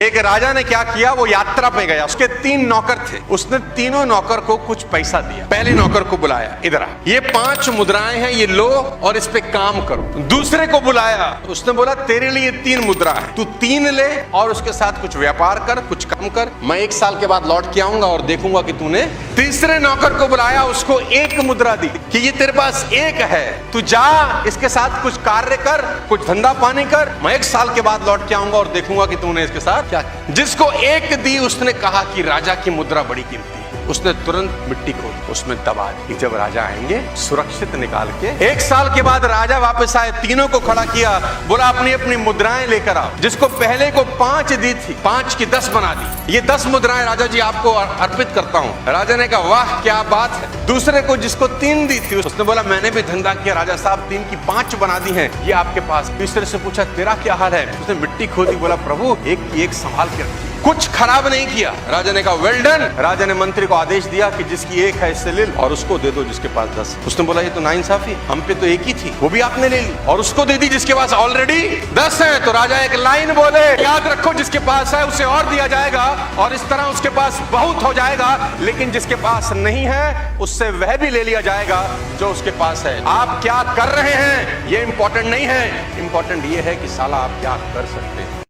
एक राजा ने क्या किया, वो यात्रा पे गया, उसके 3 नौकर थे, उसने तीनों नौकर को कुछ पैसा दिया। पहले नौकर को बुलाया, इधर आ, ये 5 मुद्राएं हैं, ये लो और इस पे काम करो। दूसरे को बुलाया, उसने बोला तेरे लिए 3 मुद्रा है, तू 3 ले और उसके साथ कुछ व्यापार कर, कुछ काम कर, मैं 1 साल के बाद लौट के आऊंगा और देखूंगा कि तूने। तीसरे नौकर को बुलाया, उसको 1 मुद्रा दी कि ये तेरे पास 1 है, तू जा इसके साथ कुछ कार्य कर, कुछ धंधा पानी कर, मैं 1 साल के बाद लौट के आऊंगा और देखूंगा कि तूने इसके साथ क्या। जिसको 1 दी उसने कहा कि राजा की मुद्रा बड़ी कीमती है, उसने तुरंत मिट्टी खोद उसमें दबा दी। जब राजा आएंगे सुरक्षित निकाल के। 1 साल के बाद राजा वापस आए, तीनों को खड़ा किया, बोला अपनी अपनी मुद्राएं लेकर आओ। जिसको पहले को 5 दी थी, 5 की 10 बना दी, ये 10 मुद्राएं राजा जी आपको अर्पित करता हूँ। राजा ने कहा वाह क्या बात है। दूसरे को जिसको 3 दी थी, उसने बोला मैंने भी धंधा किया राजा साहब, 3 की 5 बना दी है, ये आपके पास। तीसरे से पूछा तेरा क्या हाल है, उसने मिट्टी खोदी, बोला प्रभु 1 की 1 संभाल के रखी, कुछ खराब नहीं किया। राजा ने कहा वेल डन। राजा ने मंत्री को आदेश दिया कि जिसकी 1 है इससे ले लो और उसको दे दो जिसके पास 10। उसने बोला ये तो नाइंसाफी, हम पे तो 1 ही थी, वो भी आपने ले ली और उसको दे दी जिसके पास ऑलरेडी 10 है। तो राजा एक लाइन बोले, याद रखो जिसके पास है उसे और दिया जाएगा और इस तरह उसके पास बहुत हो जाएगा, लेकिन जिसके पास नहीं है उससे वह भी ले लिया जाएगा जो उसके पास है। आप क्या कर रहे हैं ये इंपॉर्टेंट नहीं है, इंपॉर्टेंट ये है कि साला आप क्या कर सकते हैं।